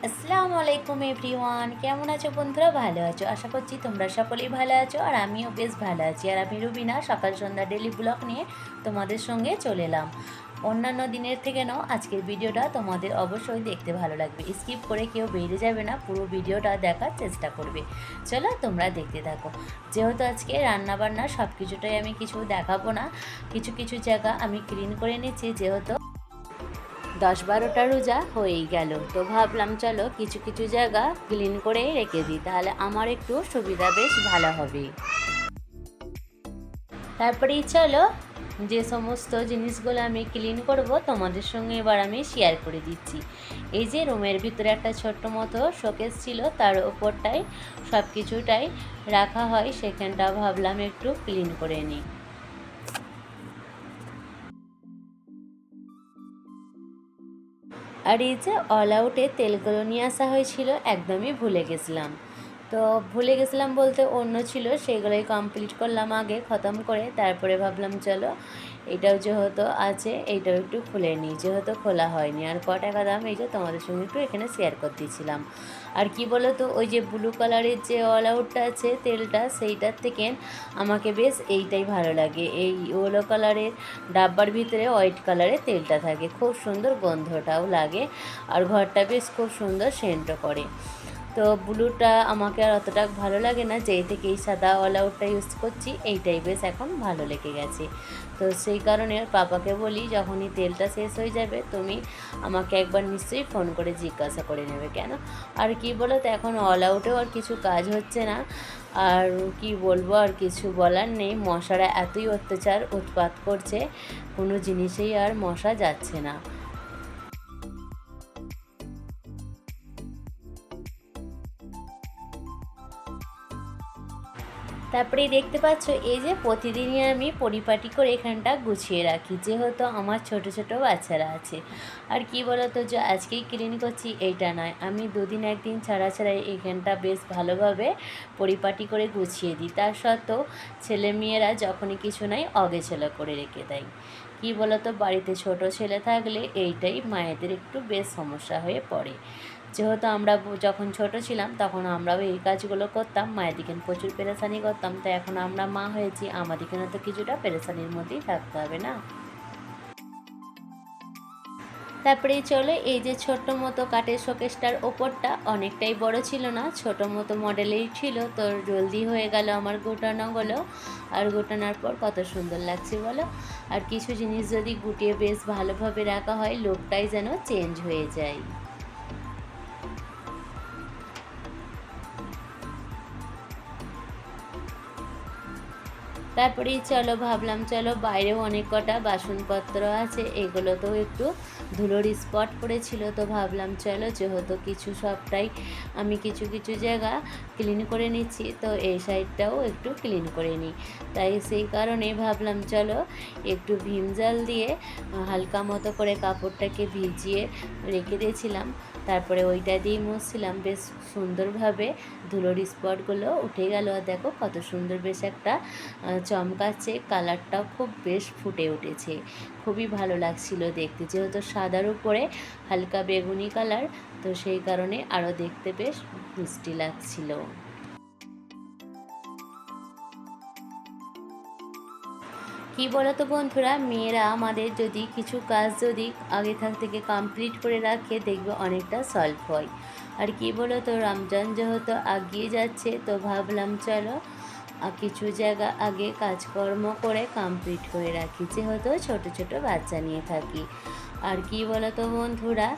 আসসালামু আলাইকুম এভরিওয়ান, কেমন আছো বন্ধুরা? ভালো আছো? আশা করছি তোমরা সকলেই ভালো আছো আর আমিও বেশ ভালো আছি। আর আমি রুবিনা সকাল সন্ধ্যা ডেলি ব্লগ নিয়ে তোমাদের সঙ্গে চলে এলাম। অন্যান্য দিনের থেকে নাও আজকের ভিডিওটা তোমাদের অবশ্যই দেখতে ভালো লাগবে। স্কিপ করে কেউ বেরিয়ে যাবে না, পুরো ভিডিওটা দেখার চেষ্টা করবে। চলো তোমরা দেখতে থাকো। যেহেতু আজকে রান্নাবান্না সব কিছুটাই আমি কিছু দেখাবো না, কিছু কিছু জায়গা আমি ক্লিন করে নিচ্ছি। যেহেতু 10-12টা রোজা হয়েই গেল, তো ভাবলাম চলো কিছু কিছু জায়গা ক্লিন করে রেখে দিই, তাহলে আমার একটু সুবিধা বেশ ভালো হবে। তারপরেই চলো যে সমস্ত জিনিসগুলো আমি ক্লিন করব তোমাদের সঙ্গে এবার আমি শেয়ার করে দিচ্ছি। এই যে রুমের ভিতরে একটা ছোট্ট মতো শোকেস ছিল, তার ওপরটাই সব কিছুটাই রাখা হয়, সেখানটা ভাবলাম একটু ক্লিন করে নিই। আর এই যে অল আউটে তেলগুলো নিয়ে আসা হয়েছিল, একদমই ভুলে গেছিলাম। তো ভুলে গেছিলাম বলতে অন্য ছিল, সেগুলোই কমপ্লিট করলাম আগে খতম করে। তারপরে ভাবলাম চলো এটাও যেহেতু আছে এইটাও একটু খুলে নিই, যেহেতু খোলা হয়নি। আর ক টাকা দাম এই যে তোমাদের সঙ্গে একটু এখানে শেয়ার করে দিয়েছিলাম। আর কি বলো তো, ওই যে ব্লু কালারের যে অল আউটটা আছে তেলটা, সেইটার থেকে আমাকে বেশ এইটাই ভালো লাগে। এই ইয়েলো কালারের ডাব্বার ভিতরে হোয়াইট কালারের তেলটা থাকে, খুব সুন্দর গন্ধটাও লাগে আর ঘরটা বেশ খুব সুন্দর সেন্টও করে। তো ব্লুটা আমাকে আর অতটা ভালো লাগে না, যেই থেকে এই সাদা অল আউটটা ইউজ করছি এইটাই বেশ এখন ভালো লেগে গেছে। তো সেই কারণে পাপাকে বলি যখনই তেলটা শেষ হয়ে যাবে তুমি আমাকে একবার নিশ্চয়ই ফোন করে জিজ্ঞাসা করে নেবে। কেন আর কি বলো তো, এখন অল আউটেও আর কিছু কাজ হচ্ছে না। আর কি বলবো, আর কিছু বলার নেই, মশারা এতই অত্যাচার উৎপাত করছে, কোনো জিনিসেই আর মশা যাচ্ছে না। তারপরেই দেখতে পাচ্ছ এই যে প্রতিদিনই আমি পরিপাটি করে এখানটা গুছিয়ে রাখি, যেহেতু আমার ছোট ছোট বাচ্চারা আছে। আর কি বলো তো, যে আজকেই ক্লিন করছি এইটা নয়, আমি দুদিন একদিন ছাড়া ছাড়াই এখানটা বেশ ভালোভাবে পরিপাটি করে গুছিয়ে দিই। তার সত্ত্বেও ছেলেমেয়েরা যখনই কিছু নাই অগোছালো করে রেখে দেয়। কি বলো তো, বাড়িতে ছোট ছেলে থাকলে এইটাই মায়েদের একটু বেশ সমস্যা হয়ে পড়ে। যেহেতু আমরা যখন ছোট ছিলাম তখন আমরাও এই কাজগুলো করতাম, মায়ের দিকে প্রচুর পেরেশানি করতাম। তো এখন আমরা মা হয়েছি, আমাদেরকে তো কিছুটা পেরেশানির মধ্যেই থাকতে হবে না। তারপরেই চলো এই যে ছোট্ট মতো কাঠের শোকেসটার ওপরটা অনেকটাই বড় ছিল না, ছোট মতো মডেলেই ছিল, তো জলদি হয়ে গেল আমার গোটানোগুলো। আর গোটানোর পর কত সুন্দর লাগছে বলো। আর কিছু জিনিস যদি গুটিয়ে বেশ ভালোভাবে রাখা হয়, লোকটাই যেন চেঞ্জ হয়ে যায়। তারপরেই চলো ভাবলাম চলো বাইরেও অনেক কটা বাসনপত্র আছে, এগুলোতেও একটু ধুলোর স্পট পড়েছিল। তো ভাবলাম চলো যেহেতু কিছু সবটাই আমি কিছু কিছু জায়গা ক্লিন করে নিচ্ছি, তো এই সাইডটাও একটু ক্লিন করে নিই। তাই সেই কারণে ভাবলাম চলো একটু ভীম জল দিয়ে হালকা মতো করে কাপড়টাকে ভিজিয়ে রেখে দিয়েছিলাম, তারপরে ওইটা দিয়ে মুছছিলাম, বেশ সুন্দরভাবে ধুলোর স্পটগুলো উঠে গেল। আর দেখো কত সুন্দর বেশ একটা চমকাচ্ছে, কালারটাও খুব বেশ ফুটে উঠেছে, খুবই ভালো লাগছিল দেখতে। যেহেতু সাদার উপরে হালকা বেগুনি কালার, তো সেই কারণে আরও দেখতে বেশ মিষ্টি লাগছিল। কি বলো তো বন্ধুরা, মেয়েরা আমাদের যদি কিছু কাজ যদি আগে থেকে কমপ্লিট করে রাখে, দেখবে অনেকটা সলভ হয়। আর কি বলো তো, রমজান যেহেতু এগিয়ে যাচ্ছে, তো ভাবলাম চলো কিছু জায়গা আগে কাজকর্ম করে কমপ্লিট করে রাখি, যেহেতু ছোট ছোট বাচ্চা নিয়ে থাকি। আর কি বলো তো বন্ধুরা,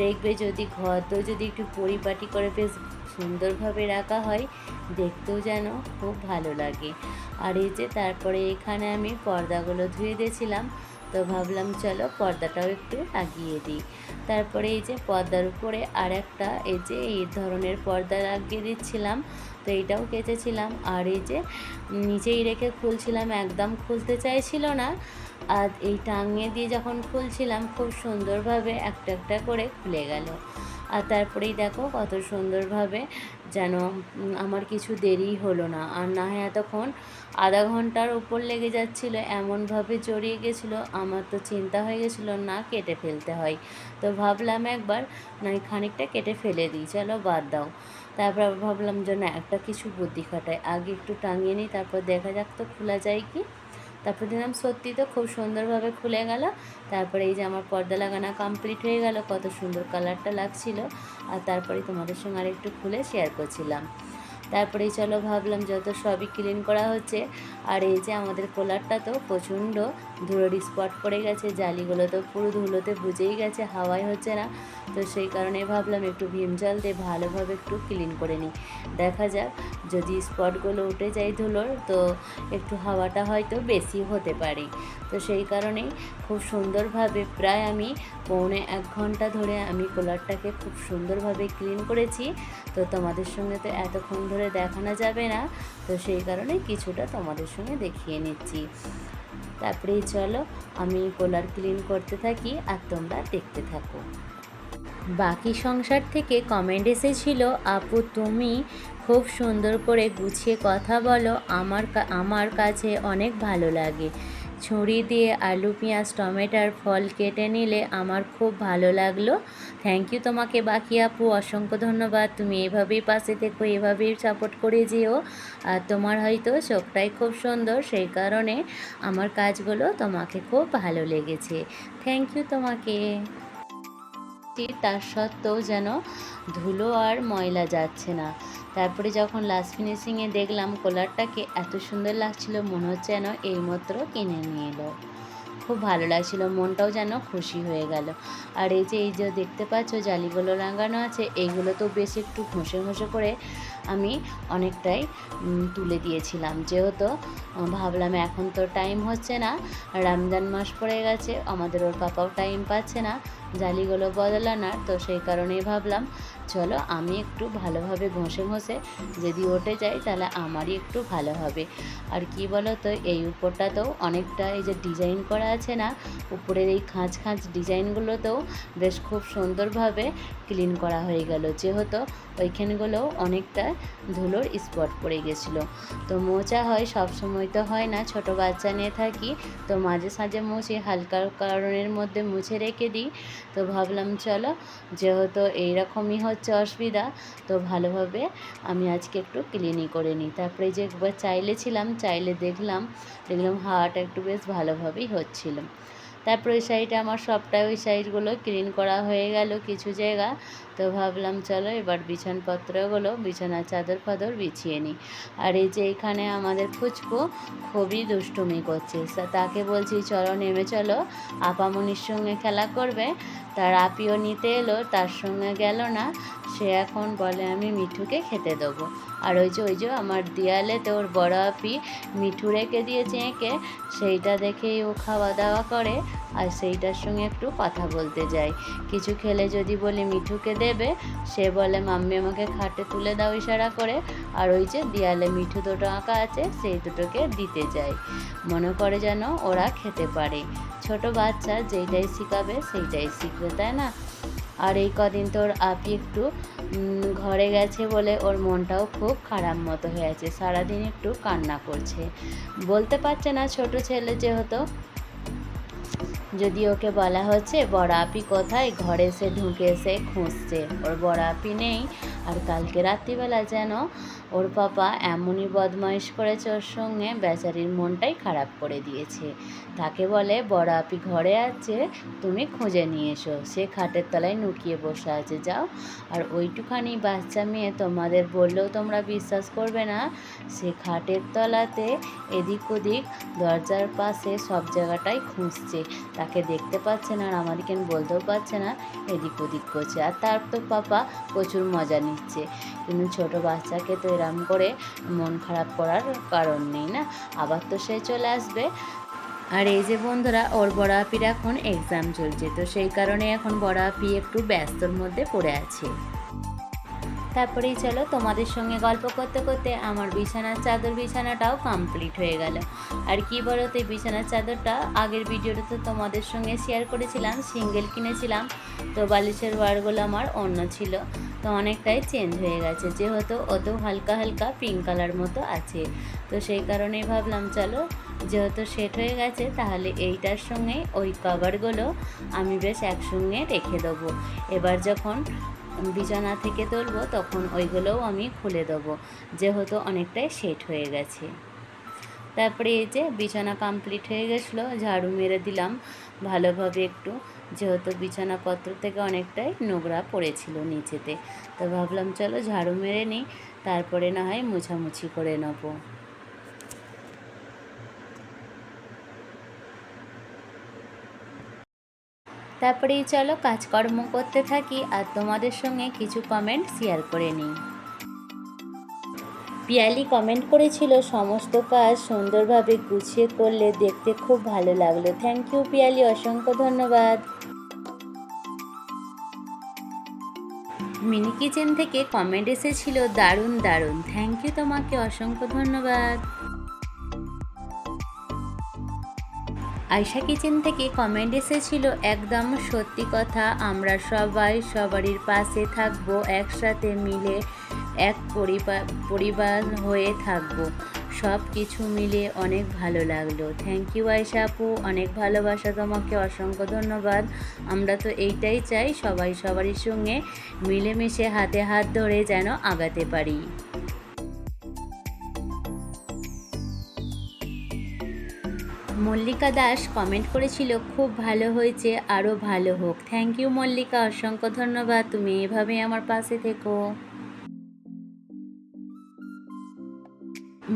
দেখবে যদি ঘর তো যদি একটু পরিপাটি করে বেশ সুন্দরভাবে রাখা হয়, দেখতেও যেন খুব ভালো লাগে। আর এই যে তারপরে এখানে আমি পর্দাগুলো ধুয়ে দিয়েছিলাম, তো ভাবলাম চলো পর্দাটাও একটু লাগিয়ে দিই। তারপরে এই যে পর্দার উপরে আর একটা এই যে এই ধরনের পর্দা লাগিয়ে দিচ্ছিলাম, তো এইটাও কেচেছিলাম। আর এই যে নিচেই রেখে খুলছিলাম, একদম খুলতে চাইছিল না, আর এই টাঙিয়ে দিয়ে যখন খুলছিলাম খুব সুন্দরভাবে একটা একটা করে খুলে গেল। আর তারপরেই দেখো কত সুন্দরভাবে যেন আমার কিছু দেরি হলো না। আর না হয় এতক্ষণ আধা ঘন্টার উপর লেগে যাচ্ছিলো, এমনভাবে জড়িয়ে গেছিলো আমার তো চিন্তা হয়ে গেছিলো না কেটে ফেলতে হয়। তো ভাবলাম একবার নয় খানিকটা কেটে ফেলে দিই, চলো বাদ দাও। তারপর আবার ভাবলাম যে না একটা কিছু বুদ্ধি খাটাই, আগে একটু টাঙিয়ে নিই তারপর দেখা যাক তো খোলা যায় কি। তারপর দেখলাম সত্যি তো খুব সুন্দরভাবে খুলে গেল। তারপরে এই যে আমার পর্দা লাগানো কমপ্লিট হয়ে গেল, কত সুন্দর কালারটা লাগছিল। আর তারপরে তোমাদের সঙ্গে আর একটু খুলে শেয়ার করছিলাম। তারপরেই চলো ভাবলাম যত সবই ক্লিন করা হচ্ছে। আর এই যে আমাদের কোলারটা তো প্রচণ্ড ধুলোর স্পট পড়ে গেছে, জালিগুলো তো পুরো ধুলোতে বুঝেই গেছে, হাওয়াই হচ্ছে না। তো সেই কারণে ভাবলাম একটু ভিম জল দিয়ে ভালোভাবে একটু ক্লিন করে নিই, দেখা যাক যদি স্পটগুলো উঠে যায় ধুলোর তো একটু হাওয়াটা হয়তো বেশি হতে পারে। তো সেই কারণেই খুব সুন্দরভাবে প্রায় আমি পৌনে 1 ঘন্টা ধরে আমি কোলারটাকে খুব সুন্দরভাবে ক্লিন করেছি। তো তোমাদের সঙ্গে তো এতক্ষণ ধরে দেখানো যাবে না, তো সেই কারণে কিছুটা তোমাদের সঙ্গে দেখিয়ে নিচ্ছি। তারপরেই চলো আমি কোলার ক্লিন করতে থাকি আর তোমরা দেখতে থাকো। বাকি সংসার থেকে কমেন্ট এসেছিল, আপু তুমি খুব সুন্দর করে গুছিয়ে কথা বলো, আমার কাছে অনেক ভালো লাগে। ছুরি দিয়ে আলু পেঁয়াজ টমেটোর ফল কেটে নিলে আমার খুব ভালো লাগলো। থ্যাংক ইউ তোমাকে বাকি আপু, অসংখ্য ধন্যবাদ। তুমি এভাবেই পাশে থেকো, এভাবেই সাপোর্ট করে যেও। আর তোমার হয়তো চোখটাই খুব সুন্দর, সেই কারণে আমার কাজগুলো তোমাকে খুব ভালো লেগেছে। থ্যাংক ইউ তোমাকে। তার সত্ত্বেও যেন ধুলো আর ময়লা যাচ্ছে না। তারপরে যখন লাস্ট ফিনিশিংয়ে দেখলাম কোলারটাকে এত সুন্দর লাগছিল, মনে হচ্ছে যেন এইমাত্র কিনে নিয়ে এলো। খুব ভালো লাগছিল, মনটাও যেন খুশি হয়ে গেল। আর এই যে দেখতে পাচ্ছ জালিগুলো লাগানো আছে, এইগুলো তো বেশ একটু ঘষে ঘষে করে আমি অনেকটাই তুলে দিয়েছিলাম, যেহেতু ভাবলাম এখন তো টাইম হচ্ছে না, রমজান মাস পড়ে গেছে, আমাদের ওর পাপাও টাইম পাচ্ছে না জালিগুলো বদলানোর। তো সেই কারণেই ভাবলাম চলো আমি একটু ভালোভাবে ঘষে ঘষে যদি ওঠে যায় তাহলে আমারই একটু ভালো হবে। আর কি বলো তো, এই উপরটাতেও অনেকটা এই যে ডিজাইন করা আছে না, উপরের এই খাঁজ খাঁজ ডিজাইনগুলোতেও বেশ খুব সুন্দরভাবে ক্লিন করা হয়ে গেল, যেহেতু ওইখানগুলো অনেকটা ধুলোর স্পট পড়ে গেছিলো। তো মোচা হয়, সব সময় তো হয় না, ছোট বাচ্চা নিয়ে থাকি তো মাঝে সাঝে মুছি, হালকা কারণের মধ্যে মুছে রেখে দিই। তো ভাবলাম চলো যেহেতু এইরকমই হচ্ছে অসুবিধা, তো ভালোভাবে আমি আজকে একটু ক্লিনই করে নিই। তারপরে যে একবার চাইলে দেখলাম হাওয়াটা একটু বেশ ভালোভাবেই হচ্ছিল। তারপর ওই সাইডে আমার সবটাই ওই সাইডগুলো ক্লিন করা হয়ে গেল কিছু জায়গা। তো ভাবলাম চলো এবার বিছানাপত্রগুলো, বিছানার চাদর ফাদর বিছিয়ে নিই। আর এই যে এখানে আমাদের ফুচকু খুবই দুষ্টুমি করছে, তাকে বলছি চলো নেমে চলো, আপামনির সঙ্গে খেলা করবে। তার আপিও নিতে এলো, তার সঙ্গে গেল না, সে এখন বলে আমি মিঠুকে খেতে দেবো। আর ওই যে আমার দেয়ালেতে ওর বড় আপি মিঠু রেখে দিয়েছে এঁকে, সেইটা দেখেই ও খাওয়া দাওয়া করে আর সেইটার সঙ্গে একটু কথা বলতে যায়। কিছু খেলে যদি বলি মিঠুকে দেবে, সে বলে মাম্মি আমাকে খাটে তুলে দাও ইশারা করে, আর ওই যে দেয়ালে মিঠু দুটো আঁকা আছে সেই দুটোকে দিতে যায়, মনে করে যেন ওরা খেতে পারে। ছোট বাচ্চা যেইটাই শিখাবে সেইটাই শিখবে, তাই না? আর এই কদিন তোর আপি একটু ঘরে গেছে বলে ওর মনটাও খুব খারাপ মতো হয়ে আছে, সারাদিন একটু কান্না করছে, বলতে পারছে না ছোট ছেলে যেহেতু। যদি ওকে বলা হচ্ছে বড় আপি কোথায়, ঘরে এসে ঢুকে এসে খুঁজছে, ওর বড় আপি নেই। আর কালকে রাত্রিবেলা যেন ওর পাপা এমনই বদমাইশ করেছে ওর সঙ্গে, বেচারির মনটাই খারাপ করে দিয়েছে। তাকে বলে বড় আপি ঘরে আছে, তুমি খুঁজে নিয়ে এসো, সে খাটের তলায় লুকিয়ে বসে আছে, যাও। আর ওইটুখানি বাচ্চা মেয়ে তোমাদের বললেও তোমরা বিশ্বাস করবে না, সে খাটের তলাতে এদিক ওদিক দরজার পাশে সব জায়গাটাই খুঁজছে, তাকে দেখতে পাচ্ছে না আর আমাদেরকে বলতেও পারছে না, এদিক ওদিক করছে। আর তার তো পাপা প্রচুর মজা নিচ্ছে, কিন্তু ছোট বাচ্চাকে তো এরম করে মন খারাপ করার কারণ নেই না, আবার তো সে চলে আসবে। আর এই যে বন্ধুরা ওর বড় আপির এখন এক্সাম চলছে, তো সেই কারণে এখন বড় আপি একটু ব্যস্তর মধ্যে পড়ে আছে। তারপরেই চলো তোমাদের সঙ্গে গল্প করতে করতে আমার বিছানার চাদর বিছানাটাও কমপ্লিট হয়ে গেল। আর কি বলো তো, এই বিছানার চাদরটা আগের ভিডিওটা তো তোমাদের সঙ্গে শেয়ার করেছিলাম, সিঙ্গেল কিনেছিলাম, তো বালিশের ওয়ারগুলো আমার অন্য ছিল, তো অনেকটাই চেঞ্জ হয়ে গেছে, যেহেতু ওতেও হালকা হালকা পিঙ্ক কালার মতো আছে, তো সেই কারণেই ভাবলাম চলো যেহেতু সেট হয়ে গেছে তাহলে এইটার সঙ্গে ওই কভারগুলো আমি বেশ একসঙ্গে রেখে দেবো। এবার যখন বিছানা থেকে তুলবো তখন ওইগুলোও আমি খুলে দেবো, যেহেতু অনেকটাই সেট হয়ে গেছে। তারপরে এই যে বিছানা কমপ্লিট হয়ে গেছিলো, ঝাড়ু মেরে দিলাম ভালোভাবে একটু, যেহেতু বিছানাপত্র থেকে অনেকটাই নোংরা পড়েছিল নিচেতে, তো ভাবলাম চলো ঝাড়ু মেরে নিই, তারপরে না হয় মুছামুছি করে নেবো। তারপরেই চলো কাজকর্ম করতে থাকি আর তোমাদের সঙ্গে কিছু কমেন্ট শেয়ার করে নিই। পিয়ালি কমেন্ট করেছিল, সমস্ত কাজ সুন্দরভাবে গুছিয়ে করলে দেখতে খুব ভালো লাগলো। থ্যাংক ইউ পিয়ালি, অসংখ্য ধন্যবাদ। মিনি কিচেন থেকে কমেন্ট এসেছিল, দারুণ দারুণ, থ্যাংক ইউ তোমাকে, অসংখ্য ধন্যবাদ। আয়শা কিচেন থেকে কমেন্ট এসেছিল, একদম সত্যি কথা, আমরা সবাই সবারই পাশে থাকবো, একসাথে মিলে এক পরিবার হয়ে থাকবো, সব কিছু মিলে অনেক ভালো লাগলো। থ্যাংক ইউ আয়শা আপু, অনেক ভালোবাসা তোমাকে, অসংখ্য ধন্যবাদ। আমরা তো এইটাই চাই, সবাই সবারই সঙ্গে মিলেমিশে হাতে হাত ধরে যেন আগাতে পারি। মল্লিকা দাস কমেন্ট করেছিল, খুব ভালো হয়েছে, আরও ভালো হোক। থ্যাংক ইউ মল্লিকা, অসংখ্য ধন্যবাদ, তুমি এভাবেই আমার পাশে থেকো।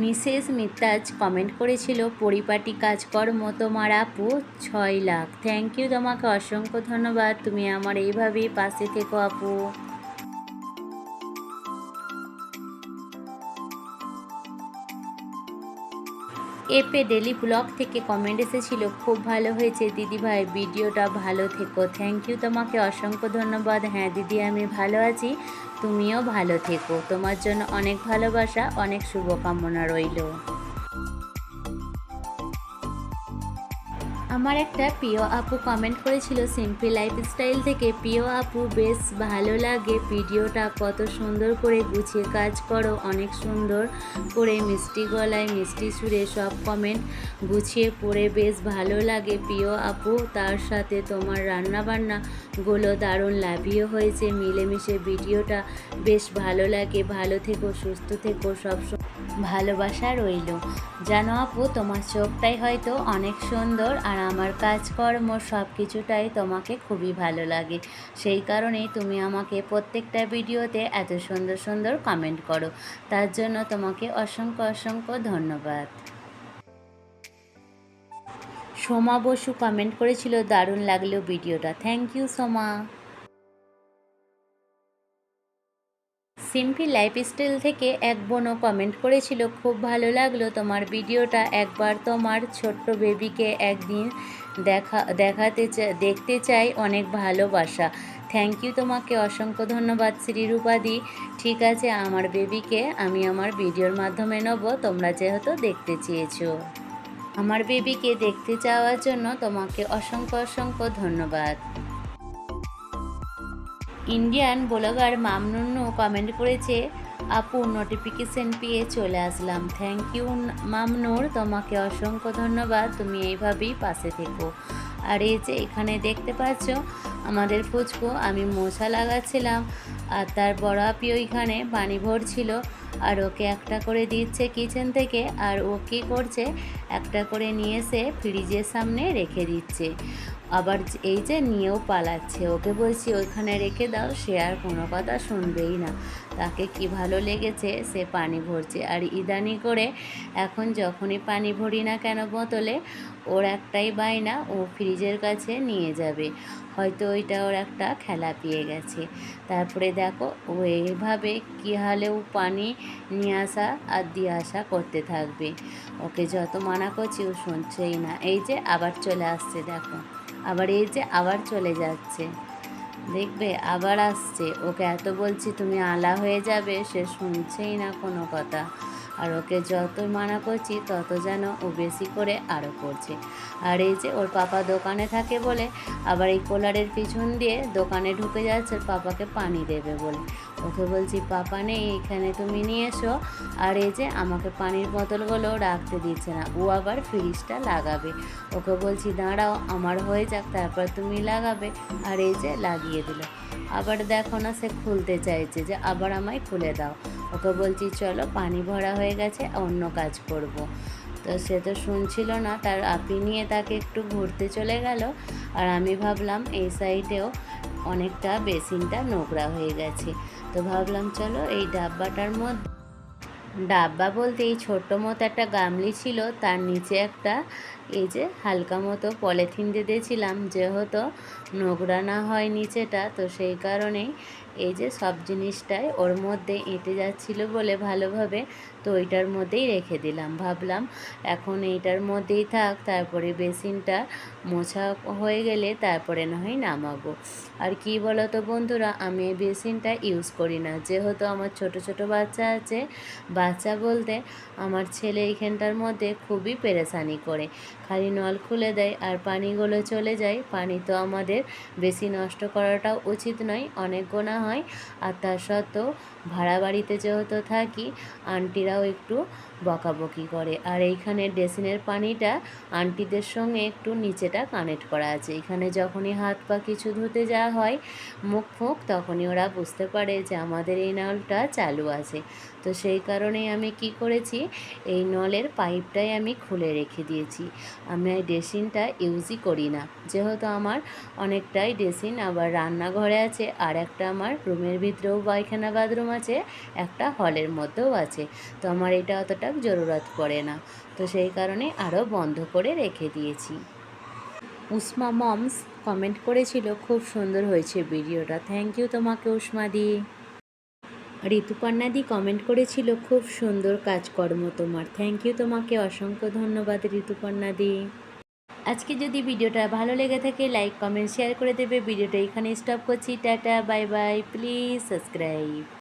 মিসেস মিতাজ কমেন্ট করেছিল, পরিপাটি কাজকর্ম তোমার আপু 6 লাখ। থ্যাংক ইউ তোমাকে, অসংখ্য ধন্যবাদ, তুমি আমার এইভাবেই পাশে থেকো আপু। এপে ডেলি ব্লগ থেকে কমেন্ট এসেছিল, খুব ভালো হয়েছে দিদিভাই, ভিডিওটা ভালো থেকো। থ্যাংক ইউ তোমাকে, অসংখ্য ধন্যবাদ। হ্যাঁ দিদি, আমি ভালো আছি, তুমিও ভালো থেকো, তোমার জন্য অনেক ভালোবাসা, অনেক শুভকামনা রইল। আমার একটা প্রিয় আপু কমেন্ট করেছিল সিম্পল লাইফস্টাইল থেকে, প্রিয় আপু বেশ ভালো লাগে ভিডিওটা, কত সুন্দর করে গুছিয়ে কাজ করো, অনেক সুন্দর করে মিষ্টি গলায় মিষ্টি সুরে সব কমেন্ট গুছিয়ে পড়ে বেশ ভালো লাগে প্রিয় আপু, তার সাথে তোমার রান্নাবান্নাগুলো দারুণ লাভিও হয়েছে, মিলেমিশে ভিডিওটা বেশ ভালো লাগে, ভালো থেকো, সুস্থ থেকো, সব ভালোবাসা রইল। জানো আপু, তোমার চোখটাই হয়তো অনেক সুন্দর, আর আমার কাজকর্ম সব কিছুটাই তোমাকে খুবই ভালো লাগে, সেই কারণেই তুমি আমাকে প্রত্যেকটা ভিডিওতে এত সুন্দর সুন্দর কমেন্ট করো, তার জন্য তোমাকে অসংখ্য অসংখ্য ধন্যবাদ। সোমা বসু কমেন্ট করেছিল, দারুণ লাগলো ভিডিওটা। Thank you Soma. Simple lifestyle থেকে এক বোনও কমেন্ট করেছিল, খুব ভালো লাগলো তোমার ভিডিওটা, একবার তোমার ছোট্ট বেবিকে একদিন দেখতে চাই, অনেক ভালোবাসা। থ্যাংক ইউ তোমাকে, অসংখ্য ধন্যবাদ শ্রীরূপাদি। ঠিক আছে, আমার বেবিকে আমি আমার ভিডিওর মাধ্যমে নেব, তোমরা যেহেতু দেখতে চেয়েছো। আমার বেবিকে দেখতে চাওয়ার জন্য তোমাকে অসংখ্য অসংখ্য ধন্যবাদ। ইন্ডিয়ান ব্লগার মামনুন্নু কমেন্ট করেছে, আপু নোটিফিকেশন পেয়ে চলে আসলাম। থ্যাংক ইউ মামনুর, তোমাকে অসংখ্য ধন্যবাদ, তুমি এইভাবেই পাশে থেকো। আর এই যে এখানে দেখতে পাচ্ছ আমাদের ফুচকু, আমি মশা লাগাচ্ছিলাম আর তার বড় আপিও এখানে পানি ভরছিল, আর ওকে একটা করে দিচ্ছে কিচেন থেকে, আর ও কী করছে, একটা করে নিয়ে এসে ফ্রিজের সামনে রেখে দিচ্ছে, আবার এই যে নিয়েও পালাচ্ছে, ওকে বলছি ওইখানে রেখে দাও, সে আর কোনো কথা শুনবেই না, তাকে কি ভালো লেগেছে সে পানি ভরছে। আর ইদানি করে এখন যখনই পানি ভরি না কেন বোতলে, ওর একটাই বায়না, ও ফ্রিজের কাছে নিয়ে যাবে, হয়তো ওইটা ওর একটা খেলা পেয়ে গেছে। তারপরে দেখো ও এইভাবে কী হালেও পানি নিয়ে আসা আর দিয়ে আসা করতে থাকবে, ওকে যত মানা করছি ও শুনছেই না। এই যে আবার চলে আসছে, দেখো আবার এই যে আবার চলে যাচ্ছে, দেখবে আবার আসছে। ওকে এত বলছি তুমি আলা হয়ে যাবে, সে শুনছেই না কোনো কথা। আর ওকে যত মানা করছি তত যেন ও বেশি করে আরও করছে। আর এই যে ওর পাপা দোকানে থাকে বলে আবার এই কোলারের পিছন দিয়ে দোকানে ঢুকে যাচ্ছে ওর পাপাকে পানি দেবে বলে। ওকে বলছি পাপা নেই এখানে, তুমি নিয়ে এসো। আর এই যে আমাকে পানির বোতলগুলো রাখতে দিচ্ছে না, ও আবার ফ্রিজটা লাগাবে। ওকে বলছি দাঁড়াও আমার হয়ে যাক তারপর তুমি লাগাবে। আর এই যে লাগিয়ে দিল। আবার দেখো না সে খুলতে চাইছে যে আবার আমায় খুলে দাও। ওকে বলছি চলো পানি ভরা হয়ে গেছে অন্য কাজ করব। তো সে তো শুনছিল না, তার আপি নিয়ে তাকে একটু ঘুরতে চলে গেল। আর আমি ভাবলাম এই সাইডেও অনেকটা বেসিনটা নোংরা হয়ে গেছে, তো ভাবলাম চলো এই ডাব্বাটার মধ্যে, ডাব্বা বলতে এই ছোট্ট মতো একটা গামলি ছিল, তার নিচে একটা এই যে হালকা মতো পলিথিন দিয়ে দিয়েছিলাম, যেহেতু নোংরা না হয় নিচেটা, তো সেই কারণেই এই যে সব জিনিসটাই ওর মধ্যে এঁটে যাচ্ছিল বলে ভালোভাবে, তো ওইটার মধ্যেই রেখে দিলাম। ভাবলাম এখন এইটার মধ্যেই থাক, তারপরে বেসিনটা মোছা হয়ে গেলে তারপরে না হয় নামাবো। আর কি বলো তো বন্ধুরা, আমি এই বেসিনটা ইউজ করি না, যেহেতু আমার ছোট ছোট বাচ্চা আছে। বাচ্চা বলতে আমার ছেলে এইখানটার মধ্যে খুবই পেরেশানি করে, খালি নল খুলে দেয় আর পানিগুলো চলে যায়। পানি তো আমাদের বেশি নষ্ট করাটাও উচিত নয়, অনেক গোনা হয়। আর তার সত্ত্বেও ভাড়া বাড়িতে যেহেতু থাকি, আন্টিরাও একটু বকাবকি করে। আর এইখানে ড্রেসিনের পানিটা আন্টিদের সঙ্গে একটু নিচেটা কানেক্ট করা আছে, এখানে যখনই হাত পা কিছু ধুতে যাওয়া হয় মুখ ফুক, তখনই ওরা বুঝতে পারে যে আমাদের এই নলটা চালু আছে। তো সেই কারণেই আমি কি করেছি, এই নলের পাইপটাই আমি খুলে রেখে দিয়েছি। আমি এই ড্রেসিনটা ইউজই করি না, যেহেতু আমার অনেকটাই ড্রেসিন আবার রান্নাঘরে আছে, আর একটা আমার রুমের ভিতরেও পায়খানা বাথরুম আছে, একটা হলের মধ্যেও আছে। তো আমার এটা অতটা জরুরত পড়ে না, তো সেই কারণে আরও বন্ধ করে রেখে দিয়েছি। উষ্মা মমস কমেন্ট করেছিল খুব সুন্দর হয়েছে ভিডিওটা, থ্যাংক ইউ তোমাকে উষ্মাদি। ঋতুপর্ণাদি কমেন্ট করেছিল খুব সুন্দর কাজকর্ম তোমার, থ্যাংক ইউ তোমাকে, অসংখ্য ধন্যবাদ ঋতুপর্ণাদি। আজকে যদি ভিডিওটা ভালো লেগে থাকে লাইক কমেন্ট শেয়ার করে দেবে। ভিডিওটা এখানে স্টপ করছি, tata bye bye, please subscribe.